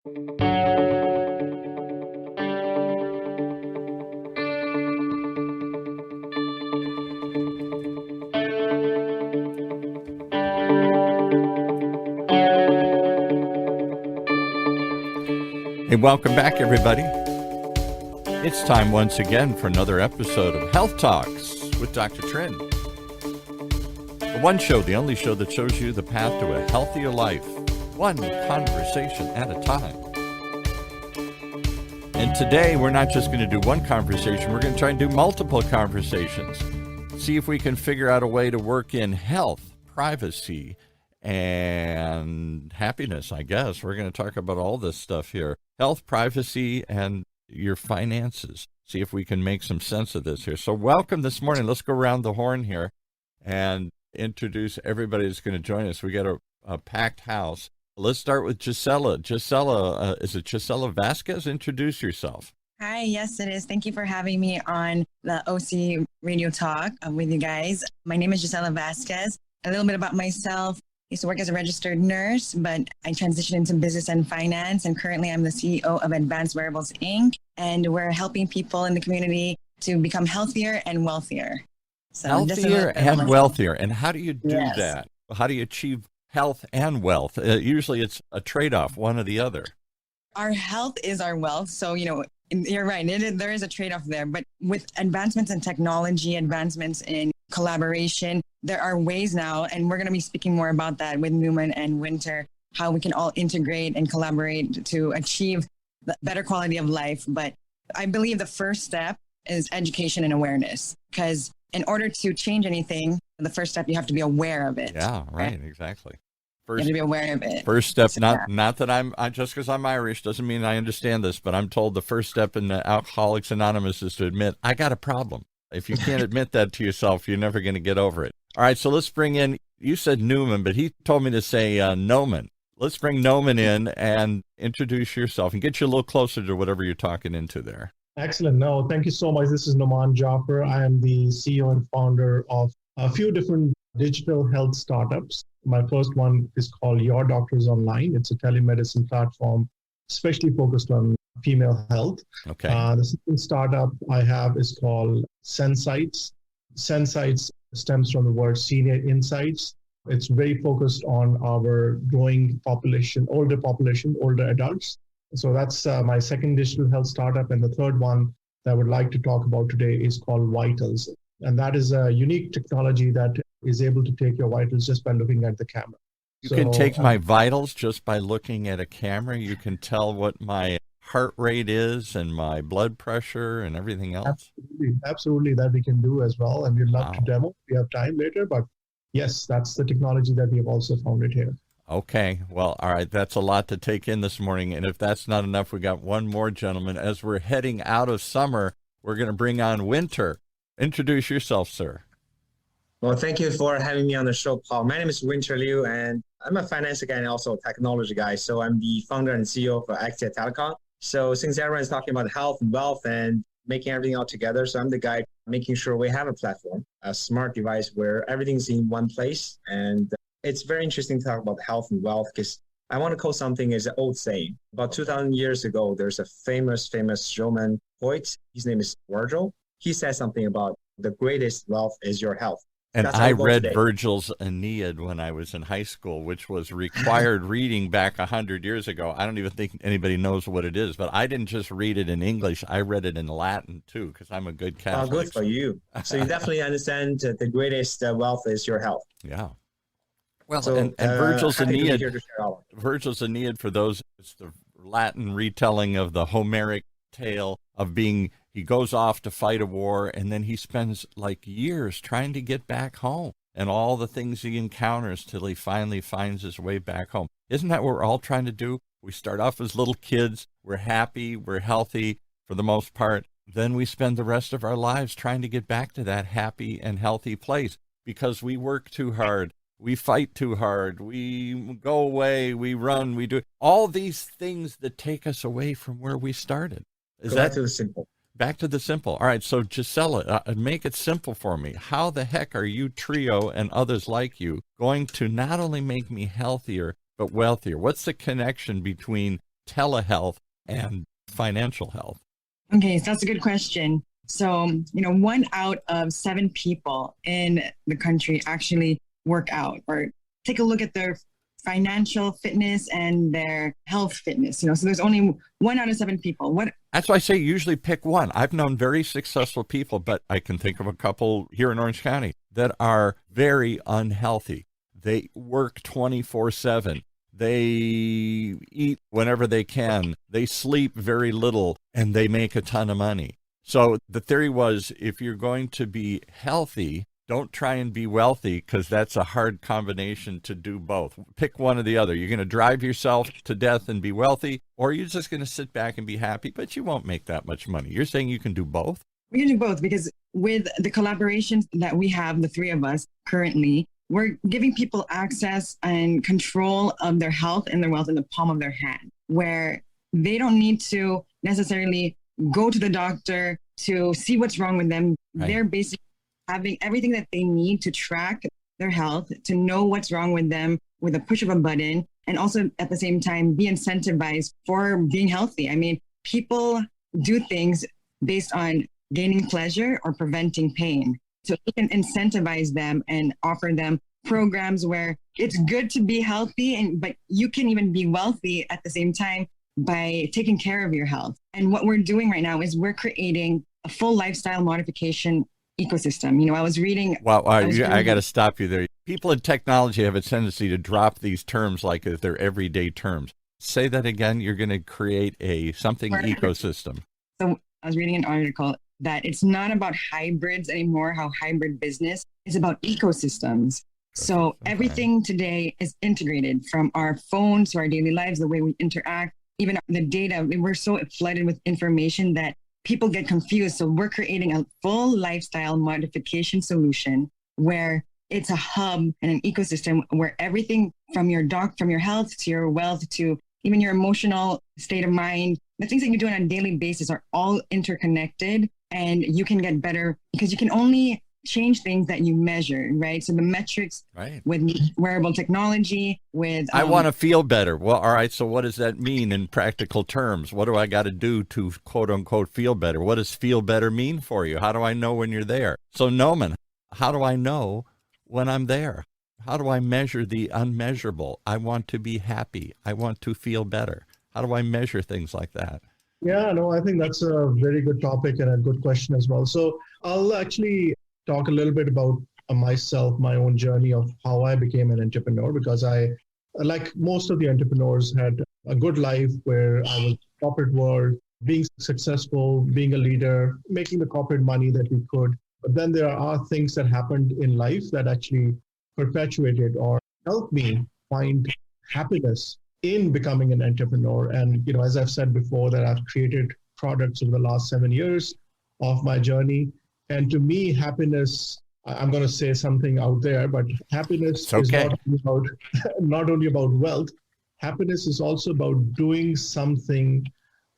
Hey, welcome back, everybody. It's time once again for another episode of Health Talks with Dr. Trin. The one show, the only show that shows you the path to a healthier life, one conversation at a time. And today, we're not just going to do one conversation, we're going to try and do multiple conversations. See if we can figure out a way to work in health, privacy, and happiness, I guess. We're going to talk about all this stuff here. Health, privacy, and your finances. See if we can make some sense of this here. So welcome this morning. Let's go around the horn here and introduce everybody that's going to join us. We got a packed house. Let's start with Gisella. Gisella, is it Gisella Vasquez? Introduce yourself. Hi, yes, it is. Thank you for having me on the OC Radio Talk with you guys. My name is Gisella Vasquez. A little bit about myself. I used to work as a registered nurse, but I transitioned into business and finance, and currently I'm the CEO of Advanced Wearables, Inc., and we're helping people in the community to become healthier and wealthier. So healthier and wealthier. And how do you do that? How do you achieve health and wealth? Usually it's a trade-off, one or the other. Our health is our wealth. So, you're right. There is a trade-off there. But with advancements in technology, advancements in collaboration, there are ways now, and we're going to be speaking more about that with Nauman and Winter, how we can all integrate and collaborate to achieve the better quality of life. But I believe the first step is education and awareness, because in order to change anything, the first step, you have to be aware of it. Yeah, right, exactly. You have to be aware of it. First step, not that I'm just because I'm Irish doesn't mean I understand this, but I'm told the first step in the Alcoholics Anonymous is to admit, I got a problem. If you can't admit that to yourself, you're never going to get over it. All right, so let's bring in, you said Nauman, but he told me to say Nauman. Let's bring Nauman in and introduce yourself and get you a little closer to whatever you're talking into there. Excellent. No, thank you so much. This is Nauman Jaffar. I am the CEO and founder of a few different digital health startups. My first one is called Your Doctors Online. It's a telemedicine platform, especially focused on female health. Okay. The second startup I have is called Sensites. Sensites stems from the word senior insights. It's very focused on our growing population, older adults. So that's my second digital health startup. And the third one that I would like to talk about today is called Vitals. And that is a unique technology that is able to take your vitals just by looking at the camera. You can take my vitals just by looking at a camera. You can tell what my heart rate is and my blood pressure and everything else. Absolutely, that we can do as well. And we'd love to demo if we have time later. But yes, that's the technology that we have also founded here. Okay. Well, all right. That's a lot to take in this morning. And if that's not enough, we got one more gentleman. As we're heading out of summer, we're going to bring on Winter. Introduce yourself, sir. Well, thank you for having me on the show, Paul. My name is Winter Liu, and I'm a finance guy and also a technology guy. So I'm the founder and CEO of Axia Telecom. So since everyone's talking about health and wealth and making everything all together, so I'm the guy making sure we have a platform, a smart device where everything's in one place. And it's very interesting to talk about health and wealth because I want to quote something as an old saying. About 2,000 years ago, there's a famous Roman poet. His name is Virgil. He said something about the greatest wealth is your health. And I read Virgil's Aeneid when I was in high school, which was required reading back 100 years ago. I don't even think anybody knows what it is, but I didn't just read it in English. I read it in Latin, too, because I'm a good Catholic. Oh, good for you. So you definitely understand the greatest wealth is your health. Yeah. Well, so, and Virgil's Aeneid, for those, it's the Latin retelling of the Homeric tale of being, he goes off to fight a war, and then he spends like years trying to get back home and all the things he encounters till he finally finds his way back home. Isn't that what we're all trying to do? We start off as little kids, we're happy, we're healthy for the most part. Then we spend the rest of our lives trying to get back to that happy and healthy place because we work too hard. We fight too hard. We go away. We run. We do all these things that take us away from where we started. Back to the simple. Back to the simple. All right. So Gisella, make it simple for me. How the heck are you Trio and others like you going to not only make me healthier, but wealthier? What's the connection between telehealth and financial health? Okay, so that's a good question. So, 1 out of 7 people in the country actually work out or take a look at their financial fitness and their health fitness. So there's only 1 out of 7 people. That's why I say usually pick one. I've known very successful people, but I can think of a couple here in Orange County that are very unhealthy. They work 24/7. They eat whenever they can. They sleep very little, and they make a ton of money. So the theory was, if you're going to be healthy, don't try and be wealthy, because that's a hard combination to do both. Pick one or the other. You're going to drive yourself to death and be wealthy, or you're just going to sit back and be happy, but you won't make that much money. You're saying you can do both? We can do both, because with the collaborations that we have, the 3 of us currently, we're giving people access and control of their health and their wealth in the palm of their hand, where they don't need to necessarily go to the doctor to see what's wrong with them. Right. They're basically having everything that they need to track their health, to know what's wrong with them with a push of a button, and also at the same time be incentivized for being healthy. I mean, people do things based on gaining pleasure or preventing pain. So you can incentivize them and offer them programs where it's good to be healthy, but you can even be wealthy at the same time by taking care of your health. And what we're doing right now is we're creating a full lifestyle modification ecosystem. I was reading. Wow, I got to stop you there. People in technology have a tendency to drop these terms like they're everyday terms. Say that again. You're going to create something ecosystem. So I was reading an article that it's not about hybrids anymore, how hybrid business is about ecosystems. So everything today is integrated, from our phones to our daily lives, the way we interact, even the data. We're so flooded with information that people get confused. So we're creating a full lifestyle modification solution where it's a hub and an ecosystem where everything from your health to your wealth to even your emotional state of mind, the things that you do on a daily basis are all interconnected, and you can get better because you can only change things that you measure, right? So the metrics with wearable technology, with... I want to feel better. Well, all right, so what does that mean in practical terms? What do I got to do to quote unquote feel better? What does feel better mean for you? How do I know when you're there? So Nauman, how do I know when I'm there? How do I measure the unmeasurable? I want to be happy. I want to feel better. How do I measure things like that? Yeah, no, I think that's a very good topic and a good question as well. So I'll actually talk a little bit about myself, my own journey of how I became an entrepreneur, because I, like most of the entrepreneurs, had a good life where I was in the corporate world, being successful, being a leader, making the corporate money that we could. But then there are things that happened in life that actually perpetuated or helped me find happiness in becoming an entrepreneur. And, as I've said before, that I've created products over the last 7 years of my journey. And to me, happiness, I'm going to say something out there, but happiness is not only about wealth. Happiness is also about doing something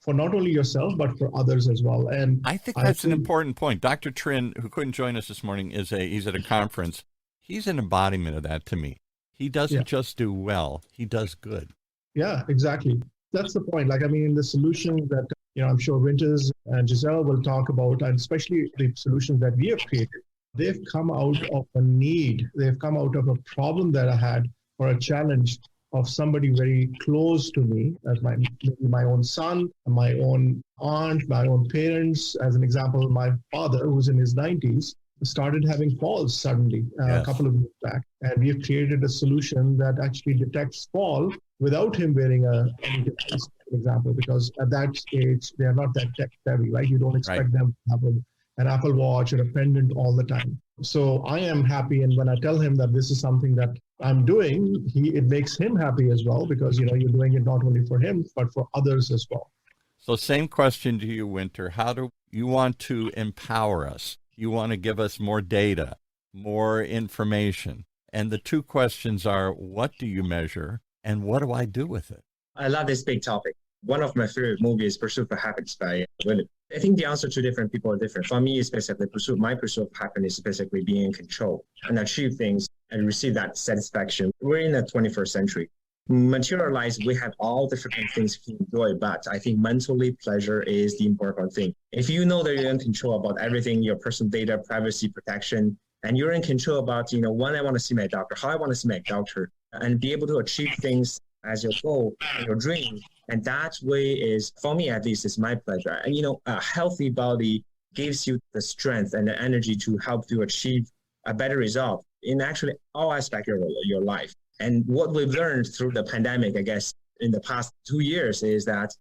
for not only yourself, but for others as well. And I think that's an important point. Dr. Trin, who couldn't join us this morning, he's at a conference. He's an embodiment of that to me. He doesn't just do well, he does good. Yeah, exactly. That's the point. The solutions that, I'm sure Winters and Gisella will talk about, and especially the solutions that we have created, they've come out of a need. They've come out of a problem that I had, or a challenge of somebody very close to me, as my own son, my own aunt, my own parents. As an example, my father, who's in his 90s, started having falls suddenly a couple of years back. And we have created a solution that actually detects fall without him wearing any device, for example, because at that stage, they are not that tech savvy, right? You don't expect them to have an Apple Watch or a pendant all the time. So I am happy. And when I tell him that this is something that I'm doing, it makes him happy as well, because, you're doing it not only for him, but for others as well. So same question to you, Winter. How do you want to empower us? You want to give us more data, more information. And the two questions are, what do you measure and what do I do with it? I love this big topic. One of my favorite movies is Pursuit for Happiness by William. I think the answer to different people are different. For me, it's basically my pursuit of happiness is basically being in control and achieve things and receive that satisfaction. We're in the 21st century. materialize, we have all different things we can enjoy, but I think mentally pleasure is the important thing. If you know that you're in control about everything, your personal data, privacy protection, and you're in control about, when I want to see my doctor, how I want to see my doctor, and be able to achieve things as your goal and your dream. And that way is, for me at least, is my pleasure. And, a healthy body gives you the strength and the energy to help you achieve a better result in actually all aspects of your life. And what we've learned through the pandemic, I guess, in the past 2 years is that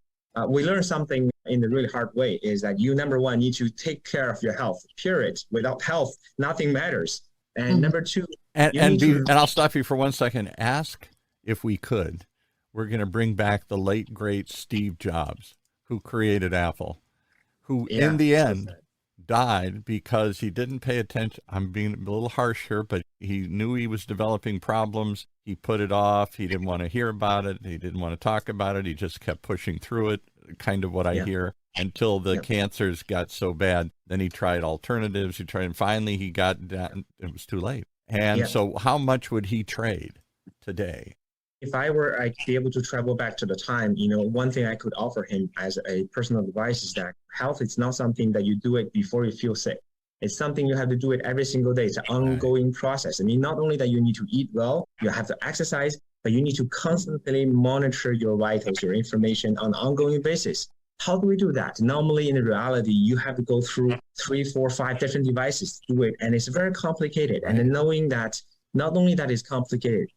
we learned something in a really hard way, is that you, number one, need to take care of your health, period. Without health, nothing matters. And number two, and I'll stop you for 1 second. Ask if we could. We're going to bring back the late, great Steve Jobs, who created Apple, who in the end died because he didn't pay attention. I'm being a little harsh here, but he knew he was developing problems. He put it off. He didn't want to hear about it. He didn't want to talk about it. He just kept pushing through it, kind of what I hear, until the cancers got so bad. Then he tried alternatives. And finally he got down. It was too late. And so how much would he trade today? If I were be able to travel back to the time, one thing I could offer him as a personal advice is that health is not something that you do it before you feel sick. It's something you have to do it every single day. It's an ongoing process. I mean, not only that you need to eat well, you have to exercise, but you need to constantly monitor your vitals, your information on an ongoing basis. How do we do that? Normally, in reality, you have to go through 3, 4, 5 different devices to do it, and it's very complicated. And then knowing that not only that is complicated,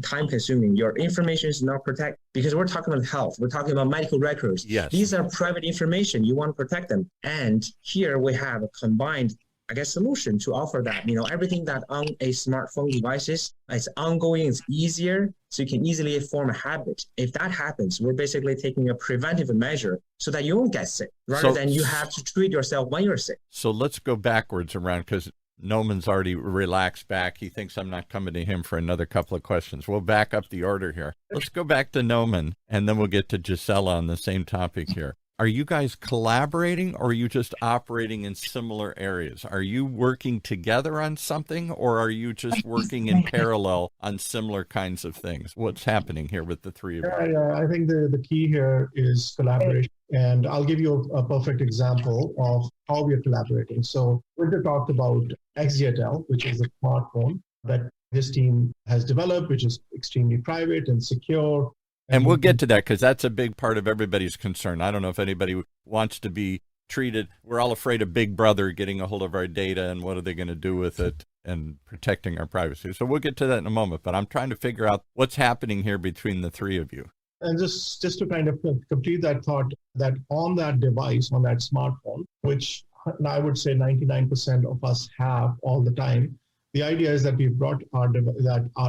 time consuming, your information is not protected, because we're talking about health. We're talking about medical records. Yes. These are private information. You want to protect them. And here we have a combined, solution to offer that. Everything that on a smartphone devices, it's ongoing, it's easier, so you can easily form a habit. If that happens, we're basically taking a preventive measure so that you won't get sick, rather than you have to treat yourself when you're sick. So let's go backwards around, because Nauman's already relaxed back. He thinks I'm not coming to him for another couple of questions. We'll back up the order here. Let's go back to Nauman, and then we'll get to Gisella on the same topic here. Are you guys collaborating, or are you just operating in similar areas? Are you working together on something, or are you just working in parallel on similar kinds of things? What's happening here with the three of you? Yeah, I think the key here is collaboration. And I'll give you a perfect example of how we are collaborating. So Winter talked about Gisella, which is a smartphone that his team has developed, which is extremely private and secure. And we'll get to that, because that's a big part of everybody's concern. I don't know if anybody wants to be treated. We're all afraid of Big Brother getting a hold of our data, and what are they going to do with it, and protecting our privacy. So we'll get to that in a moment. But I'm trying to figure out what's happening here between the three of you. And just to kind of complete that thought, that on that device, on that smartphone, which I would say 99% of us have all the time, the idea is that we've brought our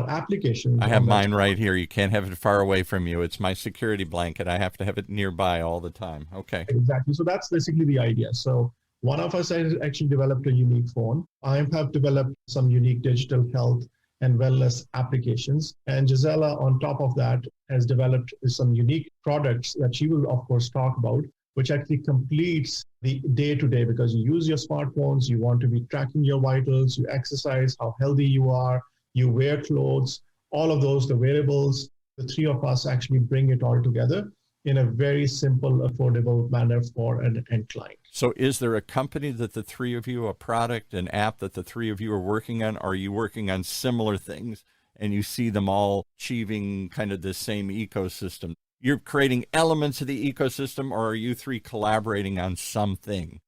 applications. I have mine right here. You can't have it far away from you. It's my security blanket. I have to have it nearby all the time. Okay. Exactly. So that's basically the idea. So one of us has actually developed a unique phone. I have developed some unique digital health and wellness applications. And Gisella, on top of that, has developed some unique products that she will, of course, talk about, which actually completes the day-to-day, because you use your smartphones, you want to be tracking your vitals, you exercise, how healthy you are, you wear clothes, all of those, the wearables. The three of us actually bring it all together in a very simple, affordable manner for an end client. So is there a company that the three of you, a product, an app that the three of you are working on? Are you working on similar things, and you see them all achieving kind of the same ecosystem? You're creating elements of the ecosystem, or are you three collaborating on something?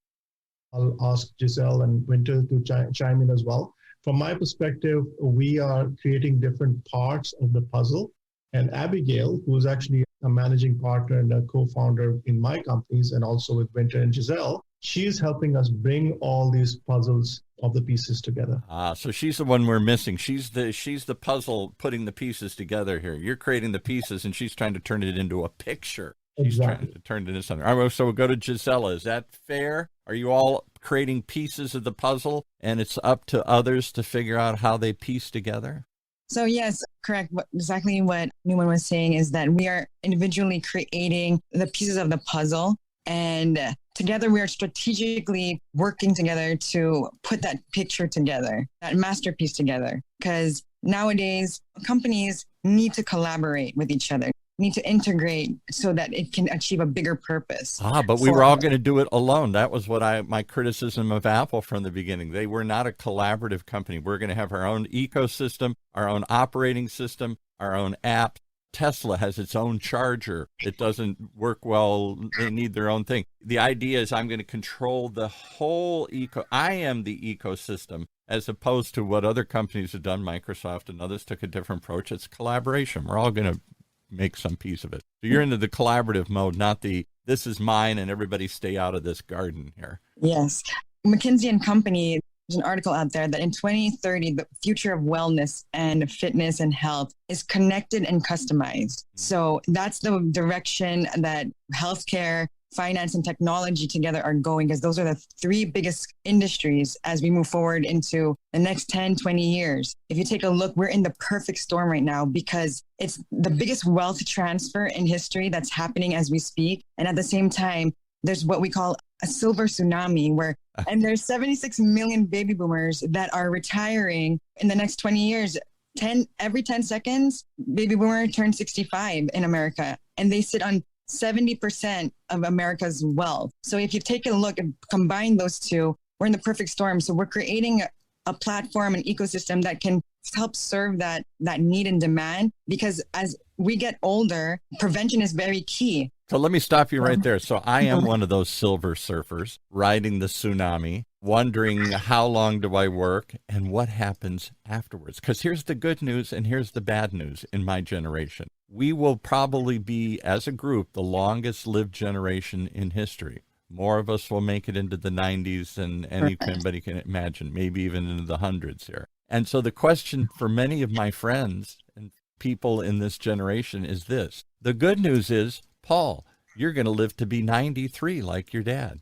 I'll ask Gisella and Winter to chime in as well. From my perspective, we are creating different parts of the puzzle. And Abigail, who is actually a managing partner and a co-founder in my companies, and also with Winter and Gisella, she's helping us bring all these puzzles of the pieces together. So she's the one we're missing. She's the puzzle putting the pieces together here. You're creating the pieces, and she's trying to turn it into a picture. She's trying to turn it into something. All right, so we'll go to Gisella. Is that fair? Are you all creating pieces of the puzzle, and it's up to others to figure out how they piece together? So yes, correct. Exactly what Nauman was saying is that we are individually creating the pieces of the puzzle, and together we are strategically working together to put that picture together, that masterpiece together. Because nowadays companies need to collaborate with each other, need to integrate so that it can achieve a bigger purpose. But we were all going to do it alone. That was what my criticism of Apple from the beginning. They were not a collaborative company. We're going to have our own ecosystem, our own operating system, our own app. Tesla has its own charger. It doesn't work well. They need their own thing. The idea is I'm going to control the whole I am the ecosystem, as opposed to what other companies have done. Microsoft and others took a different approach. It's collaboration. We're all going to make some piece of it. So you're into the collaborative mode, not the this is mine and everybody stay out of this garden here. Yes. McKinsey & Company, there's an article out there that in 2030, the future of wellness and fitness and health is connected and customized. So that's the direction that healthcare, finance, and technology together are going, because those are the three biggest industries as we move forward into the next 10, 20 years. If you take a look, we're in the perfect storm right now because it's the biggest wealth transfer in history that's happening as we speak. And at the same time, there's what we call a silver tsunami and there's 76 million baby boomers that are retiring in the next 20 years. Every 10 seconds, baby boomer turns 65 in America, and they sit on 70% of America's wealth. So if you take a look and combine those two, we're in the perfect storm. So we're creating a platform, an ecosystem that can help serve that need and demand, because as we get older, prevention is very key. So let me stop you right there. So I am one of those silver surfers riding the tsunami, wondering how long do I work and what happens afterwards? Because here's the good news and here's the bad news in my generation. We will probably be, as a group, the longest lived generation in history. More of us will make it into the 90s than anybody can imagine, maybe even into the hundreds here. And so the question for many of my friends and people in this generation is this. The good news is, Paul, you're going to live to be 93 like your dad.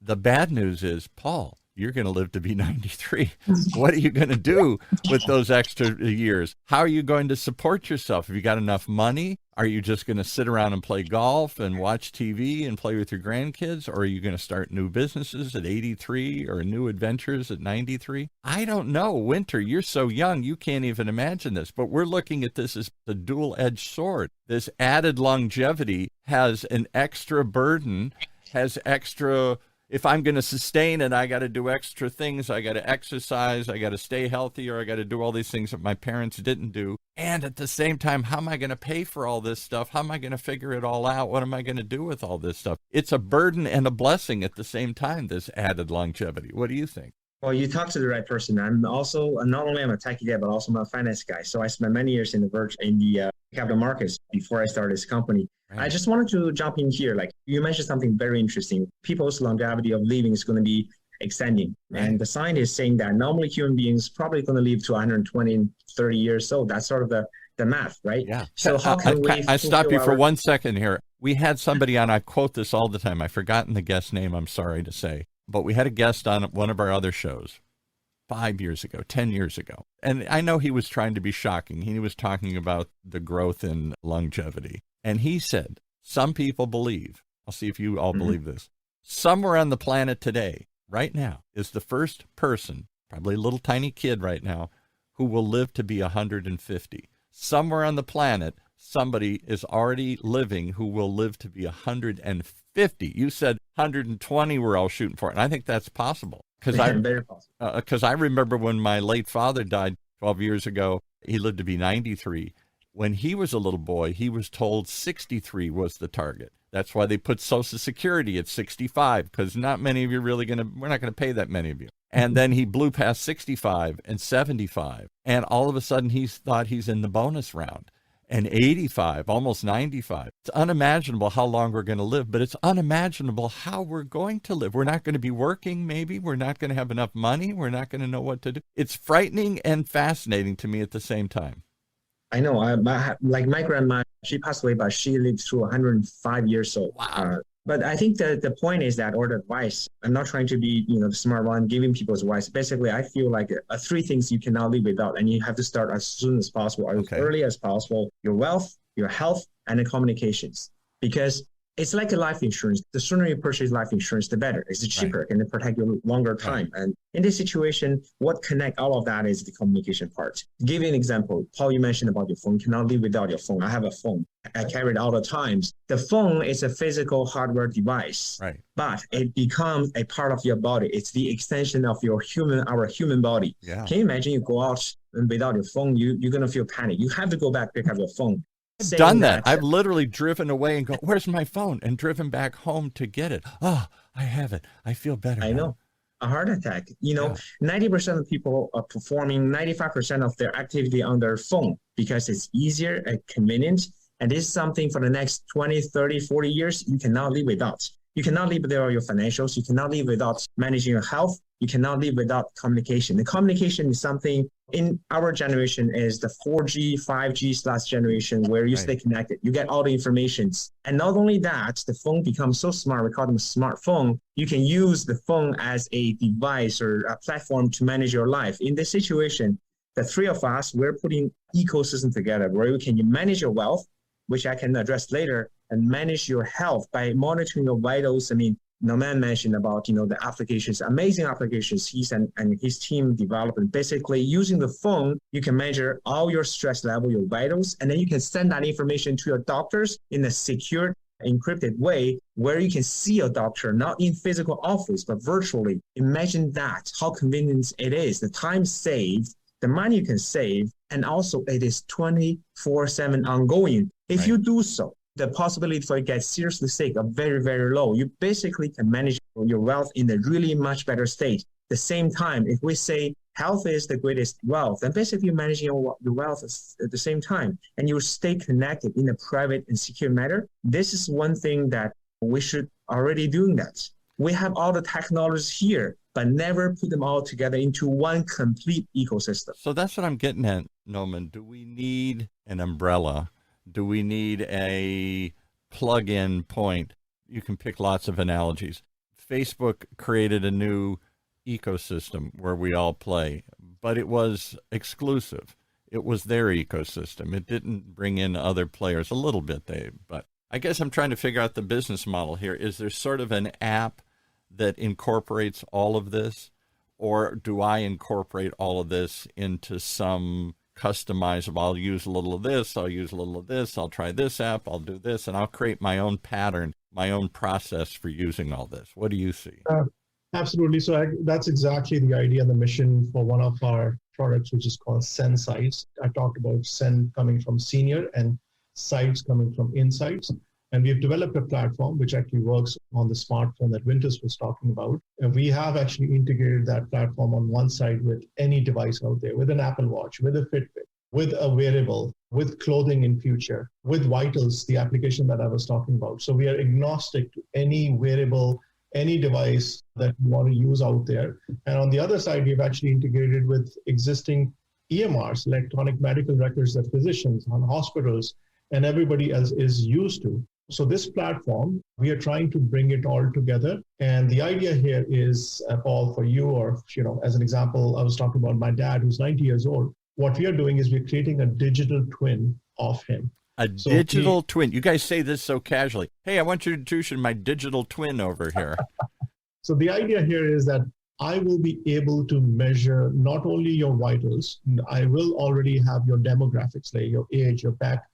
The bad news is, Paul, you're going to live to be 93. What are you going to do with those extra years? How are you going to support yourself? Have you got enough money? Are you just going to sit around and play golf and watch TV and play with your grandkids? Or are you going to start new businesses at 83 or new adventures at 93? I don't know. Winter, you're so young, you can't even imagine this. But we're looking at this as a dual-edged sword. This added longevity has an extra burden, has extra... If I'm going to sustain it, I got to do extra things. I got to exercise. I got to stay healthy, or I got to do all these things that my parents didn't do. And at the same time, how am I going to pay for all this stuff? How am I going to figure it all out? What am I going to do with all this stuff? It's a burden and a blessing at the same time, this added longevity. What do you think? Well, you talked to the right person. I'm also, not only am I a techie guy, but also I'm a finance guy. So I spent many years in the capital markets before I started this company. I just wanted to jump in here. Like you mentioned something very interesting. People's longevity of living is going to be extending. And the scientists saying that normally human beings probably going to live to 120, 30 years old. That's sort of the math, right? Yeah. So how can I stop you for 1 second here. We had somebody on, I quote this all the time. I've forgotten the guest's name, I'm sorry to say. But we had a guest on one of our other shows 5 years ago, 10 years ago. And I know he was trying to be shocking. He was talking about the growth in longevity. And he said, some people believe, I'll see if you all believe this, somewhere on the planet today, right now, is the first person, probably a little tiny kid right now, who will live to be 150. Somewhere on the planet, somebody is already living who will live to be 150. You said 120 we're all shooting for, and I think that's possible. Because I remember when my late father died 12 years ago, he lived to be 93. When he was a little boy, he was told 63 was the target. That's why they put Social Security at 65, because not many of you we're not going to pay that many of you. And then he blew past 65 and 75. And all of a sudden he thought he's in the bonus round. And 85, almost 95. It's unimaginable how long we're going to live, but it's unimaginable how we're going to live. We're not going to be working, maybe. We're not going to have enough money. We're not going to know what to do. It's frightening and fascinating to me at the same time. I know. Like my grandma, she passed away, but she lived through 105 years old. Wow. But I think the point is that, or the advice, I'm not trying to be, the smart one, giving people advice. Basically, I feel like three things you cannot live without, and you have to start as soon as possible, as early as possible: your wealth, your health, and the communications. Because It's like a life insurance. The sooner you purchase life insurance, the better. It's cheaper, Right. and it protect you longer time. Right. And in this situation, what connect all of that is the communication part. To give you an example, Paul, you mentioned about your phone. You cannot live without your phone. I have a phone. I carry it all the times. The phone is a physical hardware device, Right. but it becomes a part of your body. It's the extension of our human body. Yeah. Can you imagine you go out and without your phone, you're going to feel panic. You have to go back, pick up your phone. I've done that. I've literally driven away and go, where's my phone? And driven back home to get it. Oh, I have it. I feel better. I know. A heart attack. 90% of people are performing 95% of their activity on their phone because it's easier and convenient. And this is something for the next 20, 30, 40 years, you cannot live without. You cannot live without your financials. You cannot live without managing your health. You cannot live without communication. The communication is something in our generation is the 4G, 5G / generation where you stay connected. You get all the information. And not only that, the phone becomes so smart. We call them a smartphone. You can use the phone as a device or a platform to manage your life. In this situation, the three of us, we're putting ecosystem together where you can manage your wealth, which I can address later, and manage your health by monitoring your vitals. I mean, Nauman mentioned about, the applications, amazing applications he's and his team developed. And basically using the phone, you can measure all your stress level, your vitals, and then you can send that information to your doctors in a secure, encrypted way where you can see a doctor, not in physical office, but virtually. Imagine that, how convenient it is, the time saved, the money you can save, and also it is 24/7 ongoing. If you do so, the possibility for it to get seriously sick are very, very low. You basically can manage your wealth in a really much better state. At the same time, if we say health is the greatest wealth, then basically you're managing your wealth at the same time, and you stay connected in a private and secure manner. This is one thing that we should already doing that. We have all the technologies here, but never put them all together into one complete ecosystem. So that's what I'm getting at, Nauman. Do we need an umbrella? Do we need a plug-in point? You can pick lots of analogies. Facebook created a new ecosystem where we all play, but it was exclusive. It was their ecosystem. It didn't bring in other players. A little bit, but I guess I'm trying to figure out the business model here. Is there sort of an app that incorporates all of this, or do I incorporate all of this into some customizable? I'll use a little of this, I'll use a little of this, I'll try this app, I'll do this, and I'll create my own pattern, my own process for using all this. What do you see? Absolutely. So that's exactly the idea and the mission for one of our products, which is called Sensites. I talked about Sen coming from senior and Sites coming from insights. And we've developed a platform which actually works on the smartphone that Winters was talking about. And we have actually integrated that platform on one side with any device out there, with an Apple Watch, with a Fitbit, with a wearable, with clothing in future, with Vitals, the application that I was talking about. So we are agnostic to any wearable, any device that you want to use out there. And on the other side, we've actually integrated with existing EMRs, electronic medical records that physicians on hospitals and everybody else is used to. So this platform, we are trying to bring it all together. And the idea here is, Paul, for you, or, as an example, I was talking about my dad who's 90 years old. What we are doing is we're creating a digital twin of him. Digital twin. You guys say this so casually. Hey, I want you to introduce my digital twin over here. So the idea here is that I will be able to measure not only your vitals, I will already have your demographics, like your age, your background,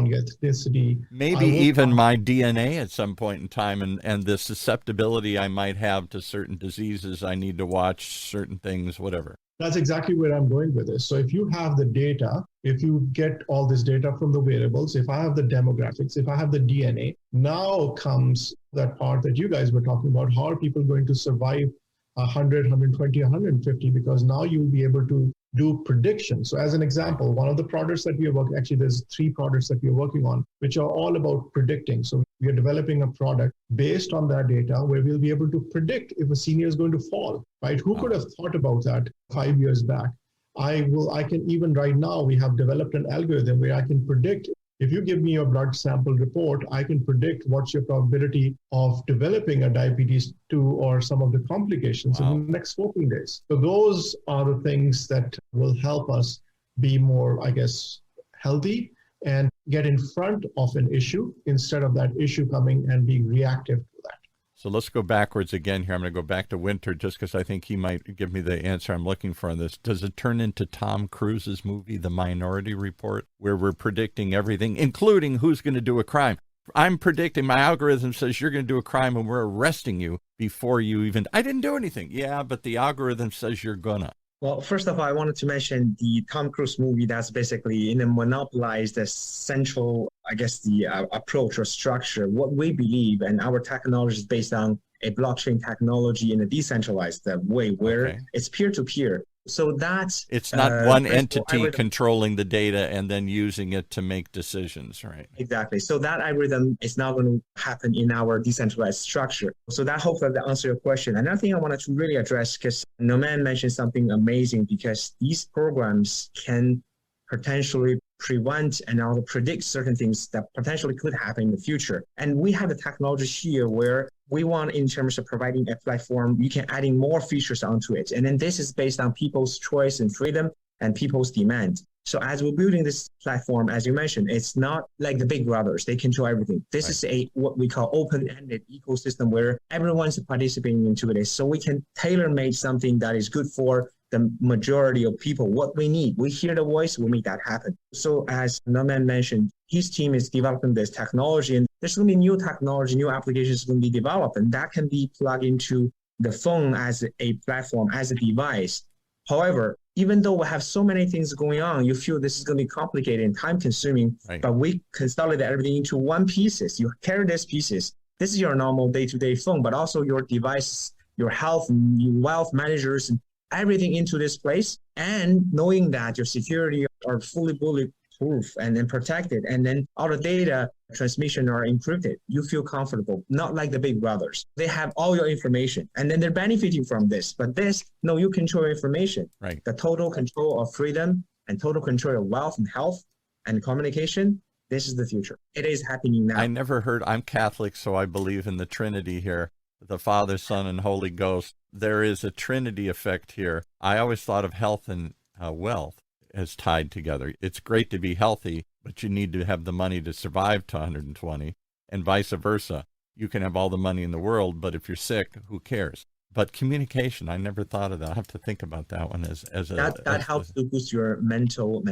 your ethnicity. Maybe even my DNA at some point in time, and the susceptibility I might have to certain diseases. I need to watch certain things, whatever. That's exactly where I'm going with this. So if you have the data, if you get all this data from the wearables, if I have the demographics, if I have the DNA, now comes that part that you guys were talking about. How are people going to survive 100, 120, 150? Because now you'll be able to do predictions. So as an example, one of the products that we are working, actually there's 3 products that we are working on, which are all about predicting. So we are developing a product based on that data where we'll be able to predict if a senior is going to fall, right? Who could have thought about that 5 years back? I can even right now, we have developed an algorithm where I can predict. If you give me your blood sample report, I can predict what's your probability of developing a diabetes 2 or some of the complications in the next 14 days. So those are the things that will help us be more, I guess, healthy, and get in front of an issue instead of that issue coming and being reactive to that. So let's go backwards again here. I'm going to go back to Winter just because I think he might give me the answer I'm looking for on this. Does it turn into Tom Cruise's movie, The Minority Report, where we're predicting everything, including who's going to do a crime? I'm predicting, my algorithm says you're going to do a crime and we're arresting you before you even, I didn't do anything. Yeah, but the algorithm says you're gonna. Well, first of all, I wanted to mention the Tom Cruise movie that's basically monopolized the central, I guess, the approach or structure. What we believe and our technology is based on a blockchain technology in a decentralized way where it's peer-to-peer. So that's... It's not one entity controlling the data and then using it to make decisions, right? Exactly. So that algorithm is not going to happen in our decentralized structure. So that hopefully that answers your question. Another thing I wanted to really address, because Nauman mentioned something amazing, because these programs can potentially prevent and also predict certain things that potentially could happen in the future. And we have the technology here where we want, in terms of providing a platform, you can add in more features onto it. And then this is based on people's choice and freedom and people's demand. So as we're building this platform, as you mentioned, it's not like the big brothers. They control everything. This is what we call open-ended ecosystem where everyone's participating into it. So we can tailor-make something that is good for the majority of people, what we need. We hear the voice, we make that happen. So as Nauman mentioned, his team is developing this technology, and there's going to be new technology, new applications going to be developed, and that can be plugged into the phone as a platform, as a device. However, even though we have so many things going on, you feel this is going to be complicated and time-consuming, but we consolidate everything into one pieces. You carry these pieces. This is your normal day-to-day phone, but also your devices, your health, your wealth managers, and everything into this place, and knowing that your security are fully bulletproof and then protected, and then all the data transmission are encrypted, you feel comfortable, not like the big brothers. They have all your information and then they're benefiting from this. But this, no, you control your information. Right. The total control of freedom and total control of wealth and health and communication, this is the future. It is happening now. I never heard, I'm Catholic, so I believe in the Trinity here. The Father, Son, and Holy Ghost. There is a Trinity effect here. I always thought of health and wealth as tied together. It's great to be healthy, but you need to have the money to survive to 120, and vice versa. You can have all the money in the world, but if you're sick, who cares? But communication, I never thought of that. I have to think about that one as that helps to boost your mental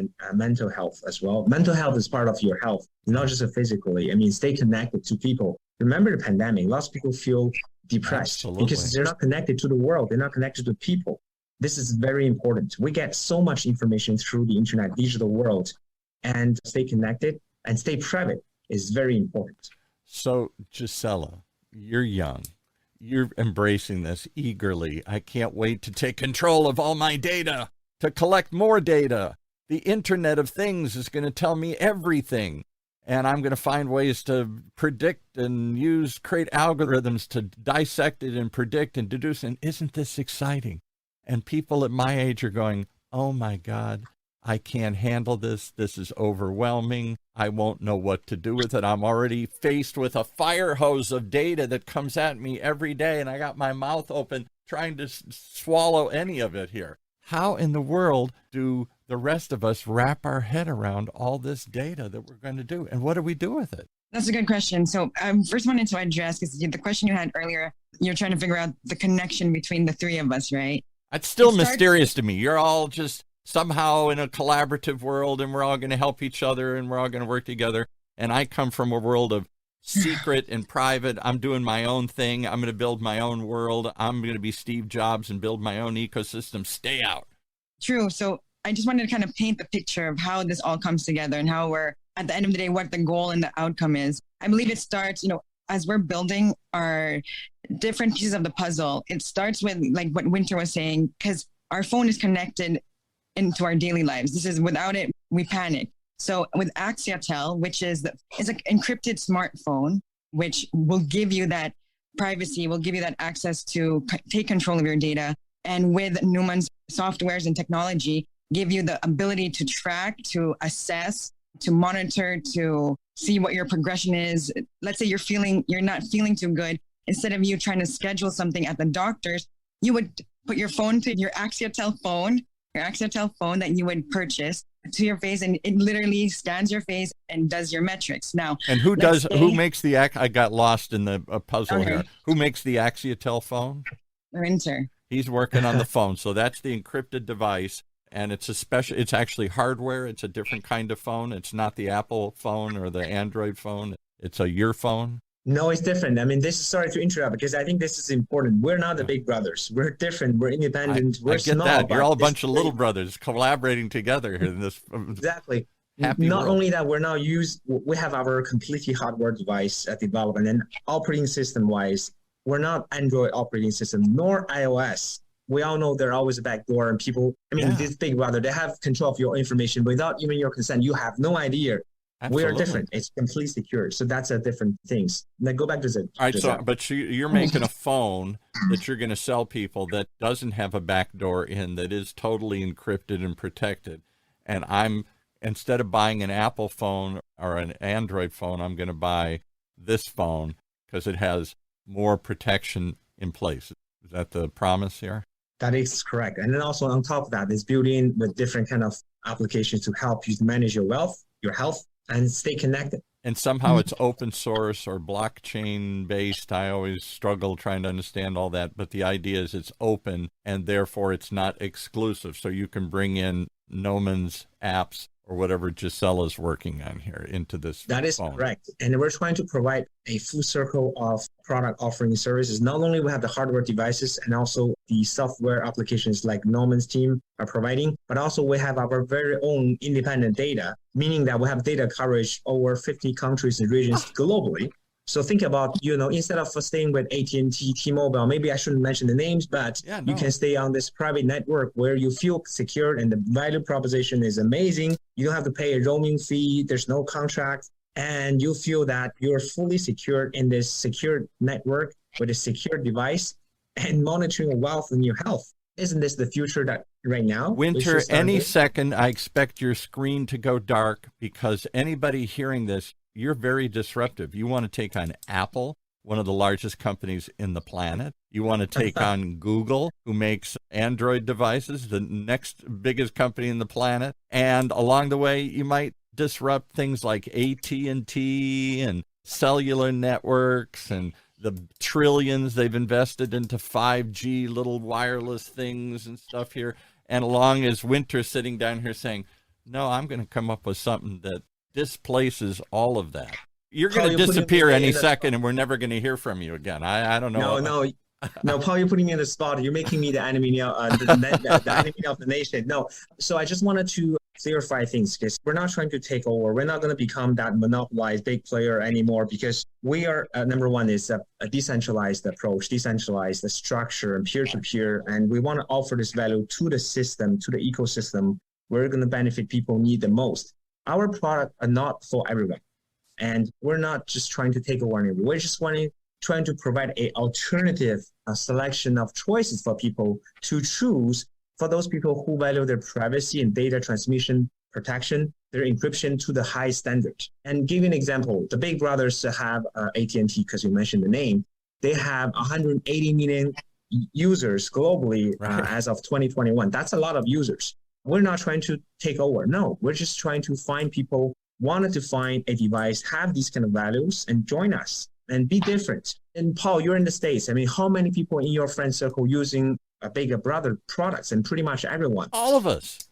health as well. Mental health is part of your health, not just physically. I mean, stay connected to people. Remember the pandemic, lots of people feel depressed because they're not connected to the world. They're not connected to people. This is very important. We get so much information through the internet, digital world, and stay connected and stay private is very important. So, Gisella, you're young. You're embracing this eagerly. I can't wait to take control of all my data, to collect more data. The Internet of Things is going to tell me everything. And I'm going to find ways to predict and create algorithms to dissect it and predict and deduce. And isn't this exciting? And people at my age are going, oh my God, I can't handle this. This is overwhelming. I won't know what to do with it. I'm already faced with a fire hose of data that comes at me every day. And I got my mouth open trying to swallow any of it here. How in the world do the rest of us wrap our head around all this data that we're going to do? And what do we do with it? That's a good question. So I first wanted to address, because the question you had earlier, you're trying to figure out the connection between the three of us, right? It's still mysterious to me. You're all just somehow in a collaborative world, and we're all going to help each other, and we're all going to work together. And I come from a world of secret and private. I'm doing my own thing. I'm going to build my own world. I'm going to be Steve Jobs and build my own ecosystem. Stay out. True. So I just wanted to kind of paint the picture of how this all comes together and how we're, at the end of the day, what the goal and the outcome is. I believe it starts, as we're building our different pieces of the puzzle, it starts with like what Winter was saying, because our phone is connected into our daily lives. This is, without it, we panic. So with Axiatel, which is it's an encrypted smartphone, which will give you that privacy, will give you that access to take control of your data. And with Nauman's softwares and technology, give you the ability to track, to assess, to monitor, to see what your progression is. Let's say you're not feeling too good. Instead of you trying to schedule something at the doctor's, you would put your phone to your Axiatel phone that you would purchase, to your face, and it literally scans your face and does your metrics. Now, and who makes the I got lost in the puzzle here. Who makes the Axiatel phone? Winter. He's working on the phone. So that's the encrypted device. And it's it's actually hardware. It's a different kind of phone. It's not the Apple phone or the Android phone. It's your phone. No, it's different. I mean, sorry to interrupt because I think this is important. We're not the big brothers. We're different. We're independent. We're small. That. You're all a bunch of little brothers collaborating together here in this. Exactly. Happy not world. Only that, we have our completely hardware device at development, and operating system wise, we're not Android operating system nor iOS. We all know there's always a backdoor, and people, this big brother, they have control of your information without even your consent. You have no idea. Absolutely. We are different. It's completely secure. So that's a different things. Now go back to the. All right. So, but you're making a phone that you're going to sell people that doesn't have a backdoor in, that is totally encrypted and protected. And instead of buying an Apple phone or an Android phone, I'm going to buy this phone because it has more protection in place. Is that the promise here? That is correct. And then also on top of that, it's built in with different kind of applications to help you manage your wealth, your health, and stay connected. And somehow it's open source or blockchain based. I always struggle trying to understand all that. But the idea is it's open and therefore it's not exclusive. So you can bring in Nauman's apps or whatever Gisella's working on here into this That is phone. Correct. And we're trying to provide a full circle of product offering services. Not only we have the hardware devices and also the software applications like Nauman's team are providing, but also we have our very own independent data, meaning that we have data coverage over 50 countries and regions globally. So think about, instead of staying with AT&T, T-Mobile, maybe I shouldn't mention the names, but you can stay on this private network where you feel secure and the value proposition is amazing. You don't have to pay a roaming fee. There's no contract. And you feel that you're fully secured in this secure network with a secure device and monitoring your wealth and your health. Isn't this the future that right now? Winter, any second, I expect your screen to go dark because anybody hearing this, you're very disruptive. You want to take on Apple, one of the largest companies in the planet. You want to take on Google, who makes Android devices, the next biggest company in the planet. And along the way, you might disrupt things like AT&T and cellular networks and the trillions they've invested into 5G little wireless things and stuff here. And along as Winter sitting down here saying, no, I'm going to come up with something that displaces all of that. You're going to disappear any second and we're never going to hear from you again. I don't know. No, Paul, you're putting me in the spot. You're making me the enemy, the enemy of the nation. No. So I just wanted to clarify things because we're not trying to take over. We're not going to become that monopolized big player anymore because we are, number one, is a decentralized approach, decentralized structure and peer-to-peer. And we want to offer this value to the system, to the ecosystem. We're going to benefit people need the most. Our products are not for everyone. And we're not just trying to take over anyone. We're just trying to provide an alternative selection of choices for people to choose for those people who value their privacy and data transmission protection, their encryption to the high standard. And give you an example, the big brothers have AT&T, because you mentioned the name. They have 180 million users globally as of 2021. That's a lot of users. We're not trying to take over. No, we're just trying to find people wanted to find a device, have these kind of values, and join us and be different. And Paul, you're in the States. I mean, how many people in your friend circle using a bigger brother products? And pretty much everyone. All of us.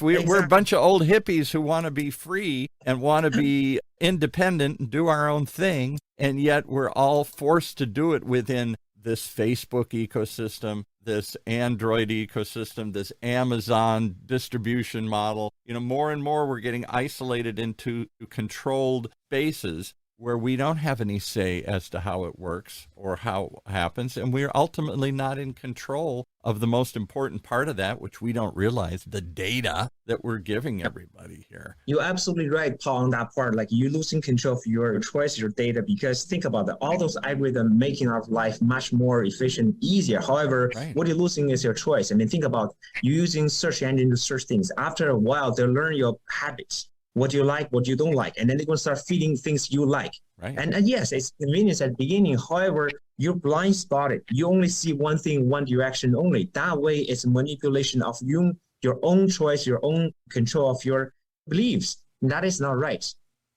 We're a bunch of old hippies who want to be free and want to be independent and do our own thing. And yet we're all forced to do it within this Facebook ecosystem, this Android ecosystem, this Amazon distribution model. More and more we're getting isolated into controlled spaces where we don't have any say as to how it works or how it happens. And we're ultimately not in control of the most important part of that, which we don't realize, the data that we're giving everybody here. You're absolutely right, Paul, on that part. Like you're losing control of your choice, your data, because think about that. All those algorithms making our life much more efficient, easier. However, what you're losing is your choice. I mean, think about you using search engine to search things. After a while, they'll learn your habits. What you like, what you don't like. And then they're going to start feeding things you like. Right. And yes, it's convenience at the beginning. However, you're blind spotted. You only see one thing, one direction only. That way, it's manipulation of your own choice, your own control of your beliefs. That is not right.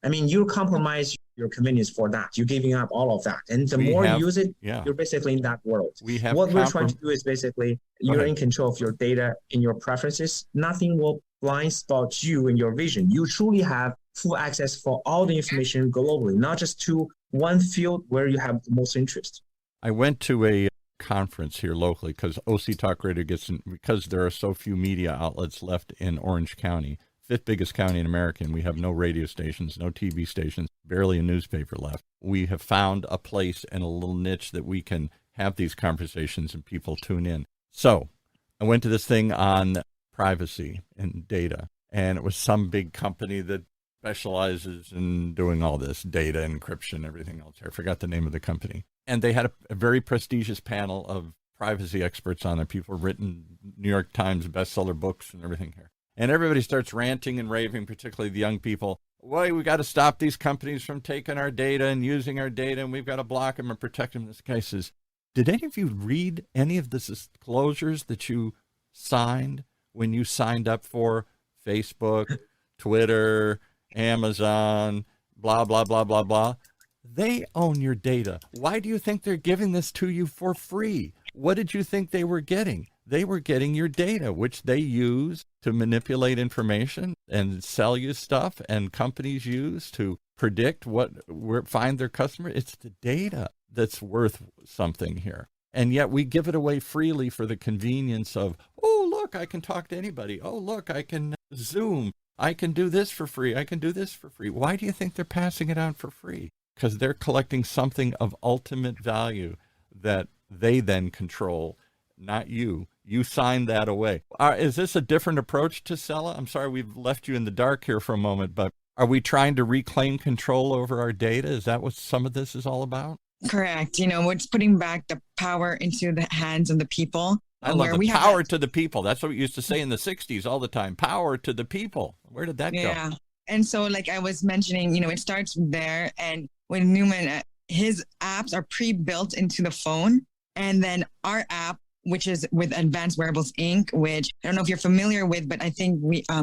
I mean, you compromise your convenience for that. You're giving up all of that. And the more you use it, you're basically in that world. What we're trying to do is basically you're in control of your data and your preferences. Nothing will blind spot you in your vision. You truly have full access for all the information globally, not just to one field where you have the most interest. I went to a conference here locally because OC Talk Radio because there are so few media outlets left in Orange County, fifth biggest county in America, and we have no radio stations, no TV stations, barely a newspaper left. We have found a place and a little niche that we can have these conversations and people tune in. So I went to this thing on privacy and data, and it was some big company that specializes in doing all this data encryption, everything else. I forgot the name of the company. And they had a very prestigious panel of privacy experts on there. People written New York Times bestseller books and everything here. And everybody starts ranting and raving, particularly the young people. Well, we got to stop these companies from taking our data and using our data, and we've got to block them and protect them. This guy says, did any of you read any of the disclosures that you signed when you signed up for Facebook, Twitter, Amazon, blah, blah, blah, blah, blah? They own your data. Why do you think they're giving this to you for free? What did you think they were getting? They were getting your data, which they use to manipulate information and sell you stuff, and companies use to predict find their customer. It's the data that's worth something here. And yet we give it away freely for the convenience of, oh, look, I can talk to anybody. Oh, look, I can Zoom. I can do this for free. I can do this for free. Why do you think they're passing it out for free? Because they're collecting something of ultimate value that they then control, not you. You signed that away. Is this a different approach to Gisella? I'm sorry we've left you in the dark here for a moment, but are we trying to reclaim control over our data? Is that what some of this is all about? Correct. It's putting back the power into the hands of the people. I love the power to the people. That's what we used to say in the 60s all the time. Power to the people. Where did that go? Yeah. And so like I was mentioning, it starts there. And with Nauman, his apps are pre-built into the phone. And then our app, which is with Advanced Wearables Inc., which I don't know if you're familiar with, but I think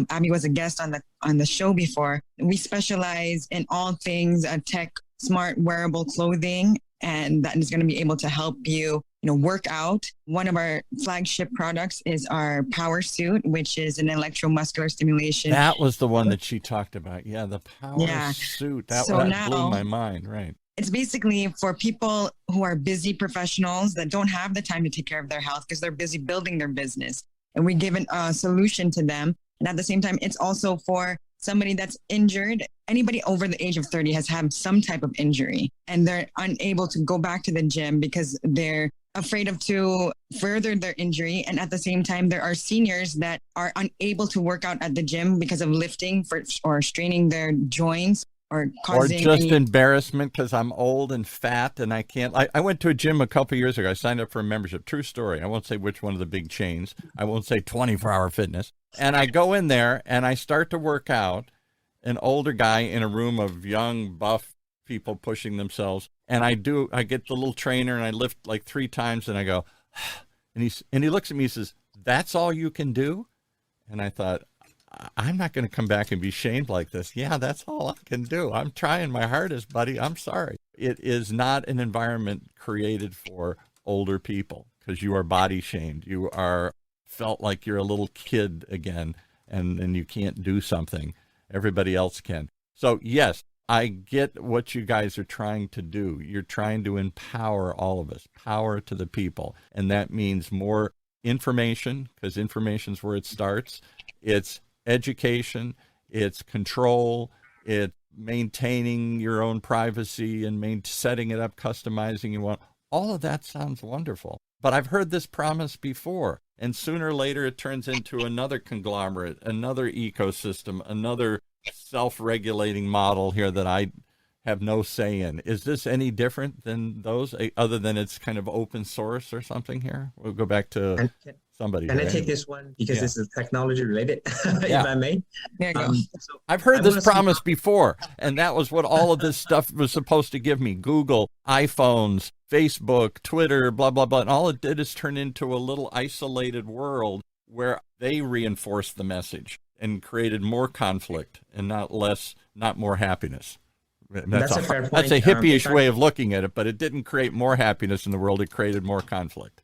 Abby was a guest on the show before. We specialize in all things tech, smart wearable clothing, and that is going to be able to help you, work out. One of our flagship products is our Power Suit, which is an electromuscular stimulation. That was the one that she talked about. Yeah, the Power Suit. That blew my mind, right? It's basically for people who are busy professionals that don't have the time to take care of their health because they're busy building their business. And we give a solution to them. And at the same time, it's also for somebody that's injured. Anybody over the age of 30 has had some type of injury and they're unable to go back to the gym because they're afraid to further their injury. And at the same time, there are seniors that are unable to work out at the gym because of lifting or straining their joints. Or just embarrassment because I'm old and fat and I can't. I went to a gym a couple of years ago. I signed up for a membership. True story. I won't say which one of the big chains. I won't say 24-hour fitness. And I go in there and I start to work out. An older guy in a room of young, buff people pushing themselves. And I get the little trainer and I lift like 3 times and I go, and he looks at me and says, "That's all you can do?" And I thought, I'm not going to come back and be shamed like this. Yeah, that's all I can do. I'm trying my hardest, buddy. I'm sorry. It is not an environment created for older people because you are body shamed. You are felt like you're a little kid again and you can't do something. Everybody else can. So yes, I get what you guys are trying to do. You're trying to empower all of us, power to the people. And that means more information because information is where it starts. It's education, it's control, it's maintaining your own privacy and setting it up, customizing you want. All of that sounds wonderful. But I've heard this promise before, and sooner or later it turns into another conglomerate, another ecosystem, another self-regulating model here that I have no say in. Is this any different than those, other than it's kind of open source or something here? We'll go back to somebody. Can I take this one because this is technology related, if I may? There you go. I've heard this promise before, and that was what all of this stuff was supposed to give me. Google, iPhones, Facebook, Twitter, blah, blah, blah. And all it did is turn into a little isolated world where they reinforce the message. and created more conflict and not more happiness. That's a fair point. That's a hippie-ish way of looking at it, but it didn't create more happiness in the world. It created more conflict.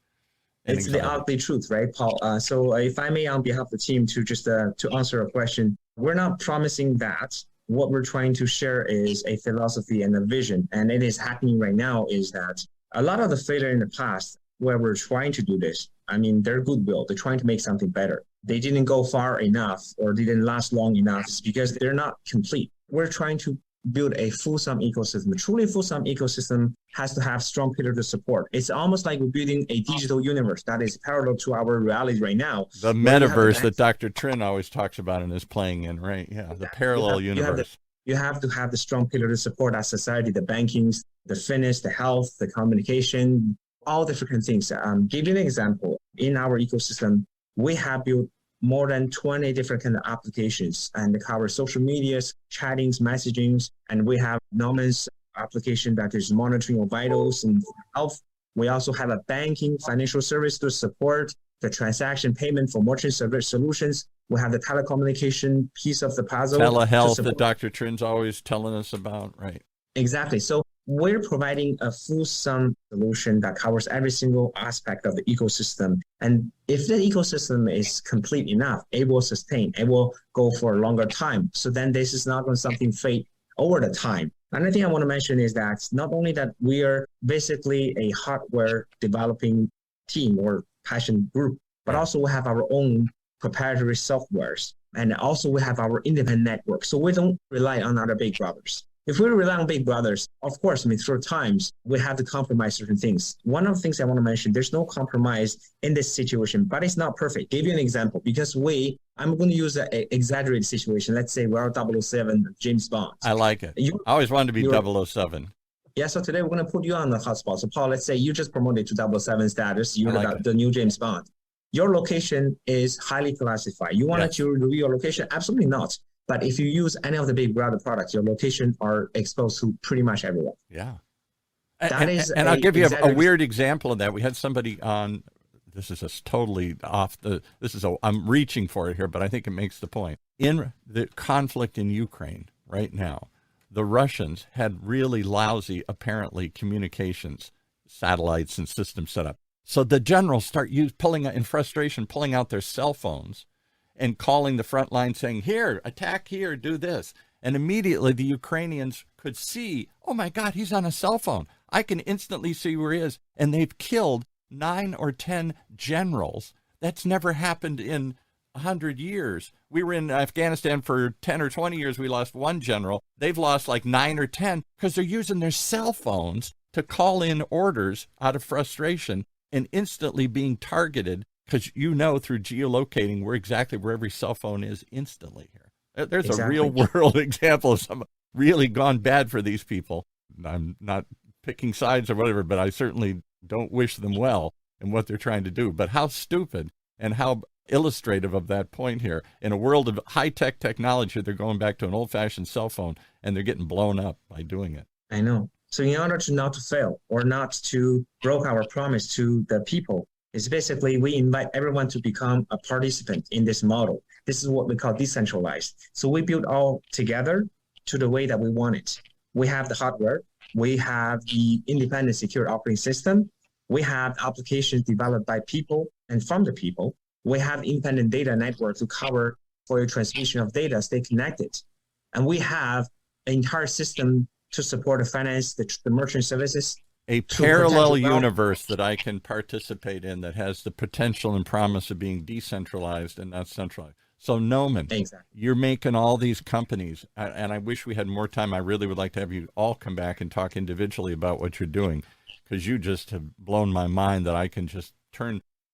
It's the ugly truth, right, Paul? So if I may, on behalf of the team, to answer a question, we're not promising that. What we're trying to share is a philosophy and a vision. And it is happening right now is that a lot of the failure in the past where we're trying to do this, I mean, they're goodwill. They're trying to make something better. They didn't go far enough or didn't last long enough. It's because they're not complete. We're trying to build a fulsome ecosystem. A truly fulsome ecosystem has to have strong pillars to support. It's almost like we're building a digital universe that is parallel to our reality right now. The metaverse that Dr. Trin always talks about and is playing in, right? Yeah, the parallel universe. You have to have the strong pillar to support our society, the bankings, the fitness, the health, the communication, all different things. Give you an example. In our ecosystem, we have built more than 20 different kind of applications, and they cover social medias, chattings, messagings, and we have Nauman's application that is monitoring of vitals and health. We also have a banking financial service to support the transaction payment for merchant service solutions. We have the telecommunication piece of the puzzle. TeleHealth that Dr. Trin's always telling us about, right? Exactly. So we're providing a fulsome solution that covers every single aspect of the ecosystem. And if the ecosystem is complete enough, it will sustain, it will go for a longer time. So then this is not going to something fade over the time. Another thing I want to mention is that not only that we are basically a hardware developing team or passion group, but also we have our own proprietary softwares. And also we have our independent network. So we don't rely on other big brothers. If we rely on big brothers, of course, I mean, through times, we have to compromise certain things. One of the things I want to mention, there's no compromise in this situation, but it's not perfect. Give you an example, because I'm going to use an exaggerated situation. Let's say we're 007 James Bond. I like it. I always wanted to be 007. Yeah, so today we're going to put you on the hotspot. So Paul, let's say you just promoted to 007 status. You're the new James Bond. Your location is highly classified. You wanted to review your location? Absolutely not. But if you use any of the big brother products, your location are exposed to pretty much everyone. Yeah. And I'll give you a weird example of that. We had somebody on, this is just totally I'm reaching for it here, but I think it makes the point. In the conflict in Ukraine right now, the Russians had really lousy, apparently, communications, satellites and systems set up. So the generals start pulling out their cell phones and calling the front line saying, here, attack here, do this. And immediately the Ukrainians could see, oh my God, he's on a cell phone. I can instantly see where he is. And they've killed 9 or 10 generals. That's never happened in 100 years. We were in Afghanistan for 10 or 20 years. We lost 1 general. They've lost like 9 or 10 because they're using their cell phones to call in orders out of frustration and instantly being targeted. Because through geolocating, we're exactly where every cell phone is instantly here. There's a real world example of something really gone bad for these people. I'm not picking sides or whatever, but I certainly don't wish them well in what they're trying to do. But how stupid and how illustrative of that point here. In a world of high-tech technology, they're going back to an old-fashioned cell phone, and they're getting blown up by doing it. I know. So in order to not to fail or not to break our promise to the people, it's basically we invite everyone to become a participant in this model. This is what we call decentralized. So we build all together to the way that we want it. We have the hardware. We have the independent secure operating system. We have applications developed by people and from the people. We have independent data network to cover for your transmission of data, stay connected. And we have an entire system to support the finance, the merchant services. A parallel universe that I can participate in that has the potential and promise of being decentralized and not centralized. So Nauman, You're making all these companies, and I wish we had more time. I really would like to have you all come back and talk individually about what you're doing, because you just have blown my mind that I can just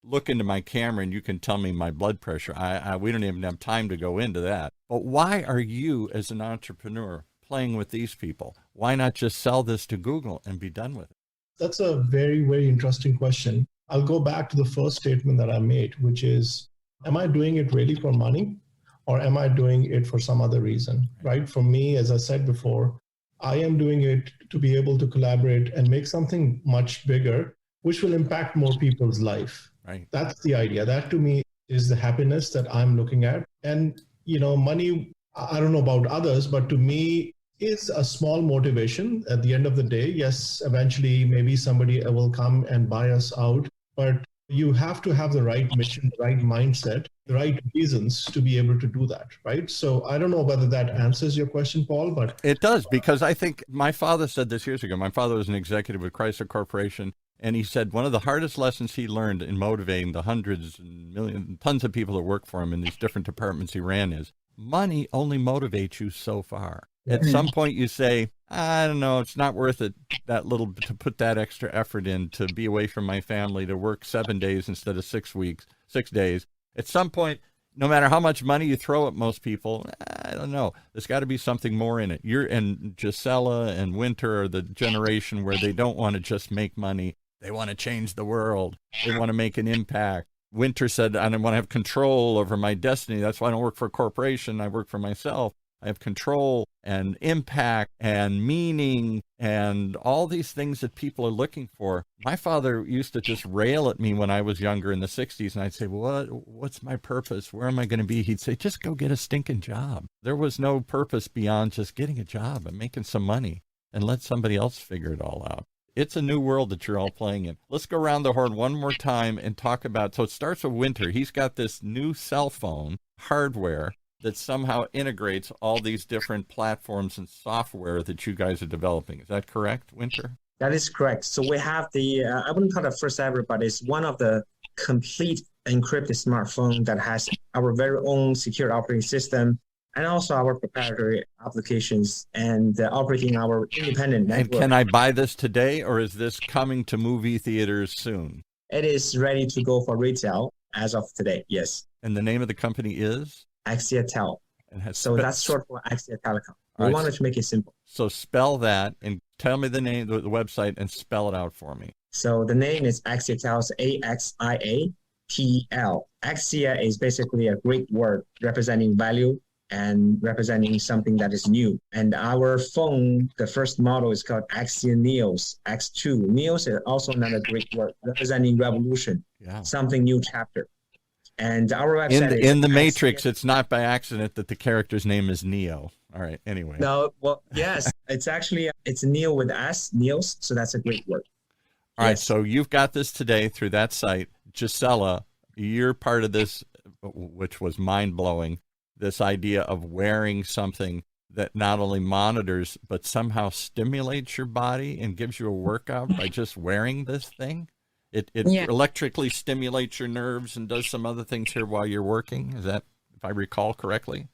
look into my camera and you can tell me my blood pressure. We don't even have time to go into that. But why are you, as an entrepreneur, playing with these people? Why not just sell this to Google and be done with it? That's a very, very interesting question. I'll go back to the first statement that I made, which is, am I doing it really for money, or am I doing it for some other reason, right? For me, as I said before, I am doing it to be able to collaborate and make something much bigger, which will impact more people's life. Right. That's the idea. That to me is the happiness that I'm looking at. And money, I don't know about others, but to me, is a small motivation at the end of the day. Yes, eventually maybe somebody will come and buy us out, but you have to have the right mission, the right mindset, the right reasons to be able to do that, right? So I don't know whether that answers your question, Paul, but it does, because I think my father said this years ago. My father was an executive with Chrysler Corporation, and he said one of the hardest lessons he learned in motivating the hundreds and millions, tons of people that work for him in these different departments he ran is money only motivates you so far. At some point you say, I don't know, it's not worth it, to put that extra effort in to be away from my family, to work 7 days instead of 6 days. At some point, no matter how much money you throw at most people, I don't know, there's got to be something more in it. And Gisella and Winter are the generation where they don't want to just make money. They want to change the world. They want to make an impact. Winter said, I don't want to have control over my destiny. That's why I don't work for a corporation. I work for myself. I have control and impact and meaning and all these things that people are looking for. My father used to just rail at me when I was younger in the 60s, and I'd say, what's my purpose? Where am I going to be? He'd say, just go get a stinking job. There was no purpose beyond just getting a job and making some money and let somebody else figure it all out. It's a new world that you're all playing in. Let's go around the horn one more time and talk about, so it starts with Winter. He's got this new cell phone hardware that somehow integrates all these different platforms and software that you guys are developing. Is that correct, Winter? That is correct. So we have I wouldn't call it first ever, but it's one of the complete encrypted smartphone that has our very own secure operating system and also our proprietary applications and operating our independent network. And can I buy this today, or is this coming to movie theaters soon? It is ready to go for retail as of today, yes. And the name of the company is? Axiatel. So that's short for Axia Telecom. We wanted to make it simple. So spell that and tell me the name of the website and spell it out for me. So the name is Axiatel, A-X-I-A-T-L. Axia is basically a Greek word representing value and representing something that is new. And our phone, the first model is called Axia Neos, X2. Neos is also another Greek word representing revolution, something new chapter. And our website in the Matrix, it's not by accident that the character's name is Neo. All right. Anyway. No. Well, yes. It's Neo with S, Neos. So that's a great word. All right. So you've got this today through that site. Gisella, you're part of this, which was mind blowing. This idea of wearing something that not only monitors but somehow stimulates your body and gives you a workout by just wearing this thing. It electrically stimulates your nerves and does some other things here while you're working. Is that, if I recall correctly?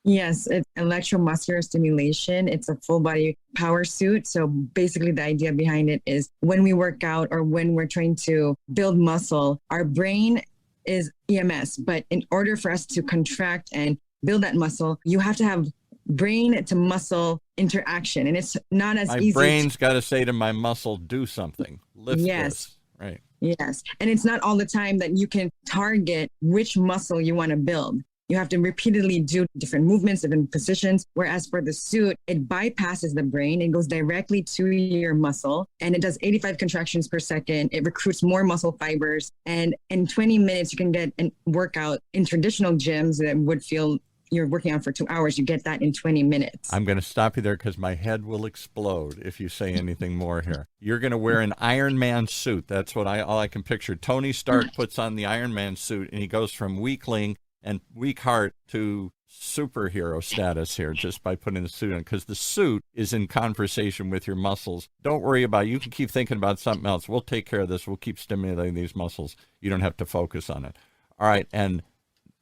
Yes, it's electromuscular stimulation. It's a full body power suit. So basically the idea behind it is when we work out or when we're trying to build muscle, our brain is EMS. But in order for us to contract and build that muscle, you have to have brain to muscle interaction. And it's not as easy. My brain's got to say to my muscle, do something. Lift this. Right. Yes. And it's not all the time that you can target which muscle you want to build. You have to repeatedly do different movements, different positions. Whereas for the suit, it bypasses the brain. It goes directly to your muscle and it does 85 contractions per second. It recruits more muscle fibers. And in 20 minutes, you can get a workout in traditional gyms that would feel you're working out for 2 hours. You get that in 20 minutes. I'm going to stop you there because my head will explode if you say anything more here. You're going to wear an Iron Man suit. That's what all I can picture. Tony Stark puts on the Iron Man suit and he goes from weakling and weak heart to superhero status here just by putting the suit on, because the suit is in conversation with your muscles. Don't worry about it. You can keep thinking about something else. We'll take care of this. We'll keep stimulating these muscles. You don't have to focus on it. All right. And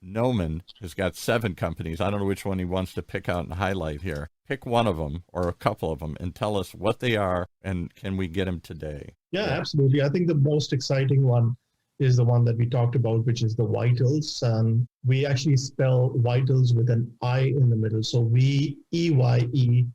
Nauman has got 7 companies. I don't know which one he wants to pick out and highlight here. Pick one of them or a couple of them and tell us what they are and can we get them today? Yeah, absolutely. I think the most exciting one is the one that we talked about, which is the Vitals. We actually spell Vitals with an I in the middle. So Vieyetals.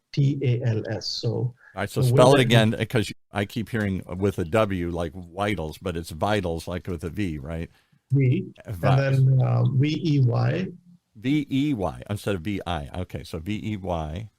So, all right, so spell it again, because I keep hearing with a W like Vitals, but it's Vitals like with a V, right? V, and then VEY. VEY instead of VI. Okay, so VEY.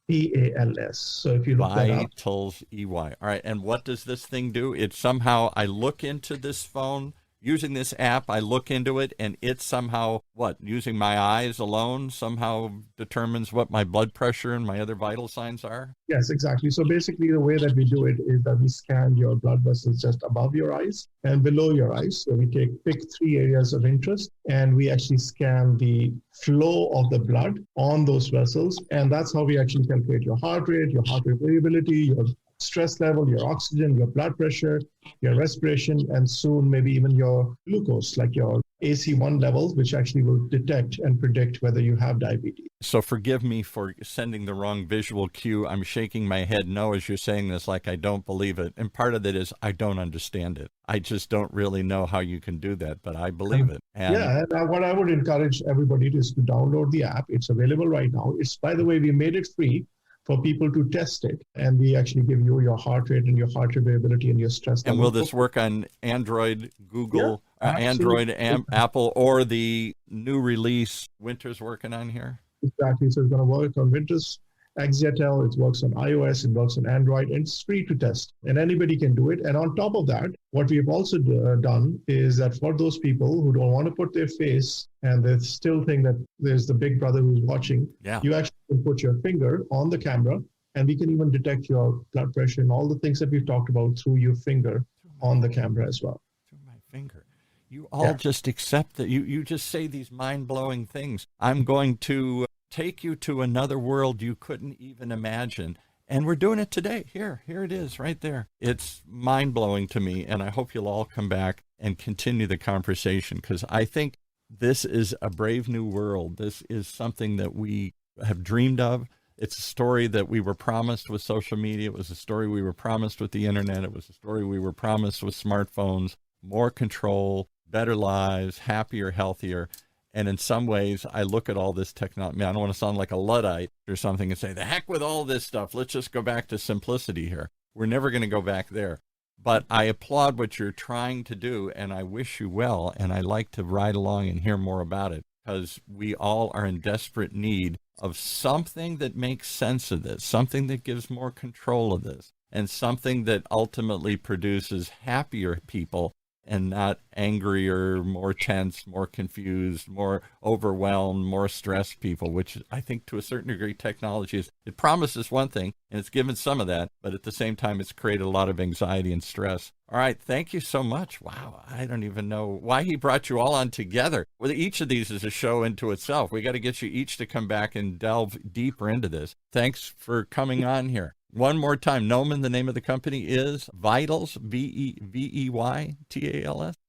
TALS. So if you look that up. Vitals EY. All right, and what does this thing do? It somehow, I look into this phone using this app, I look into it, and it somehow, using my eyes alone, somehow determines what my blood pressure and my other vital signs are? Yes, exactly. So basically the way that we do it is that we scan your blood vessels just above your eyes and below your eyes. So we pick 3 areas of interest, and we actually scan the flow of the blood on those vessels. And that's how we actually calculate your heart rate variability, your stress level, your oxygen, your blood pressure, your respiration, and soon maybe even your glucose, like your AC1 levels, which actually will detect and predict whether you have diabetes. So forgive me for sending the wrong visual cue. I'm shaking my head no as you're saying this, like I don't believe it. And part of it is I don't understand it. I just don't really know how you can do that, but I believe it. And what I would encourage everybody is to download the app. It's available right now. By the way, we made it free for people to test it, and we actually give you your heart rate and your heart rate variability and your stress level. And will this work on Android, Google, Android, Apple, or the new release Winter's working on here? Exactly. So it's going to work on Winter's Gisella. It works on iOS. It works on Android, and it's free to test, and anybody can do it. And on top of that, what we've also done is that for those people who don't want to put their face and they still think that there's the big brother who's watching, you actually can put your finger on the camera, and we can even detect your blood pressure and all the things that we've talked about through your finger on the camera as well. Through my finger. You all just accept that. You just say these mind-blowing things. I'm going to take you to another world you couldn't even imagine. And we're doing it today. Here it is right there. It's mind-blowing to me, and I hope you'll all come back and continue the conversation, because I think this is a brave new world. This is something that we have dreamed of. It's a story that we were promised with social media. It was a story we were promised with the internet. It was a story we were promised with smartphones. More control, better lives, happier, healthier. And in some ways, I look at all this technology. I don't want to sound like a Luddite or something and say, the heck with all this stuff. Let's just go back to simplicity here. We're never going to go back there. But I applaud what you're trying to do, and I wish you well. And I like to ride along and hear more about it, because we all are in desperate need of something that makes sense of this, something that gives more control of this, and something that ultimately produces happier people and not angrier, more tense, more confused, more overwhelmed, more stressed people, which I think to a certain degree technology is. It promises one thing, and it's given some of that, but at the same time, it's created a lot of anxiety and stress. All right, thank you so much. Wow, I don't even know why he brought you all on together. Well, each of these is a show into itself. We got to get you each to come back and delve deeper into this. Thanks for coming on here. One more time, Nauman, the name of the company is Vitals, Veytals?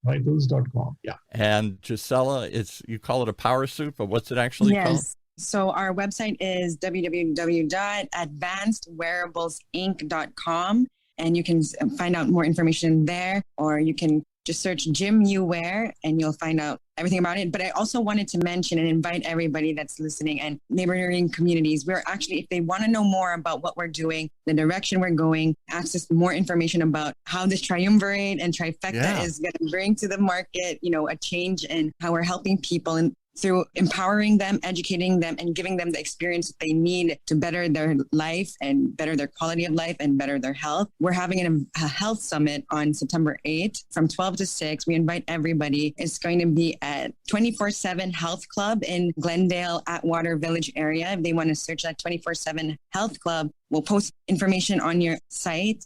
Vitals.com, yeah. And Gisella, you call it a power suit, but what's it actually called? Yes. So our website is www.advancedwearables.inc.com, and you can find out more information there, or you can just search Jim You Wear and you'll find out everything about it. But I also wanted to mention and invite everybody that's listening and neighboring communities. We're actually, if they want to know more about what we're doing, the direction we're going, access more information about how this triumvirate and trifecta is going to bring to the market, a change in how we're helping people and through empowering them, educating them, and giving them the experience that they need to better their life and better their quality of life and better their health. We're having a health summit on September 8th from 12 to 6. We invite everybody. It's going to be at 24/7 Health Club in Glendale Atwater Village area. If they want to search that 24/7 Health Club, we'll post information on your site.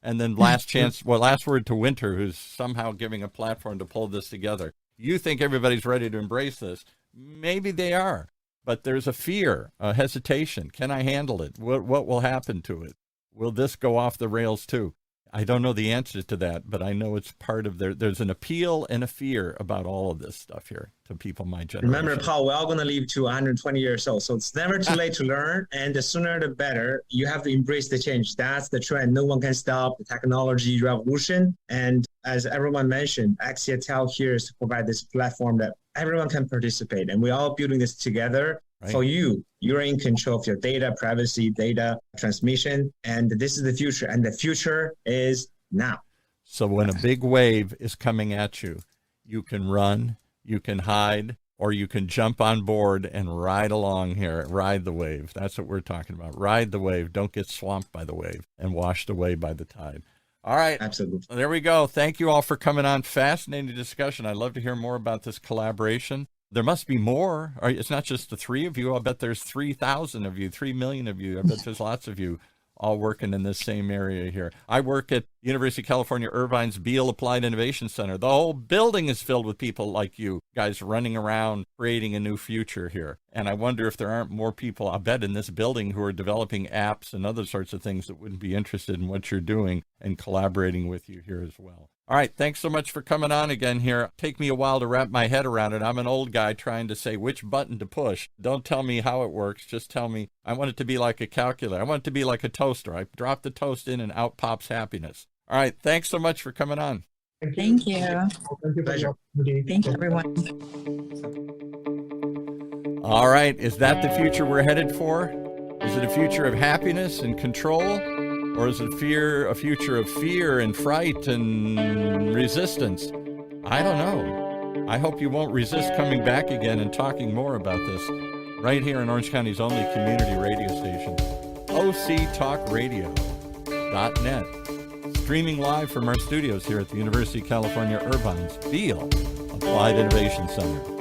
And then last word to Winter, who's somehow giving a platform to pull this together. You think everybody's ready to embrace this. Maybe they are, but there's a fear, a hesitation. Can I handle it? What will happen to it? Will this go off the rails too? I don't know the answer to that, but I know it's part of there's an appeal and a fear about all of this stuff here to people my generation. Remember, Paul, we're all going to live to 120 years old, so it's never too late to learn, and the sooner the better. You have to embrace the change. That's the trend. No one can stop the technology revolution. And as everyone mentioned, Gisella here is to provide this platform that everyone can participate, and we're all building this together. Right. For you, you're in control of your data, privacy, data transmission, and this is the future, and the future is now. So when a big wave is coming at you, you can run, you can hide, or you can jump on board and ride along here, ride the wave. That's what we're talking about. Ride the wave. Don't get swamped by the wave and washed away by the tide. All right. Absolutely. There we go. Thank you all for coming on. Fascinating discussion. I'd love to hear more about this collaboration. There must be more. It's not just the three of you. I'll bet there's 3,000 of you, 3 million of you. I bet there's lots of you all working in this same area here. I work at University of California, Irvine's Beale Applied Innovation Center. The whole building is filled with people like you guys running around, creating a new future here. And I wonder if there aren't more people, I bet, in this building who are developing apps and other sorts of things that wouldn't be interested in what you're doing and collaborating with you here as well. All right, thanks so much for coming on again here. Take me a while to wrap my head around it. I'm an old guy trying to say which button to push. Don't tell me how it works. Just tell me. I want it to be like a calculator. I want it to be like a toaster. I drop the toast in and out pops happiness. All right, thanks so much for coming on. Thank you. Thank you for the opportunity. Thank you, everyone. All right, is that the future we're headed for? Is it a future of happiness and control? Or is it a future of fear and fright and resistance? I don't know. I hope you won't resist coming back again and talking more about this right here in Orange County's only community radio station, octalkradio.net. Streaming live from our studios here at the University of California, Irvine's Beale Applied Innovation Center.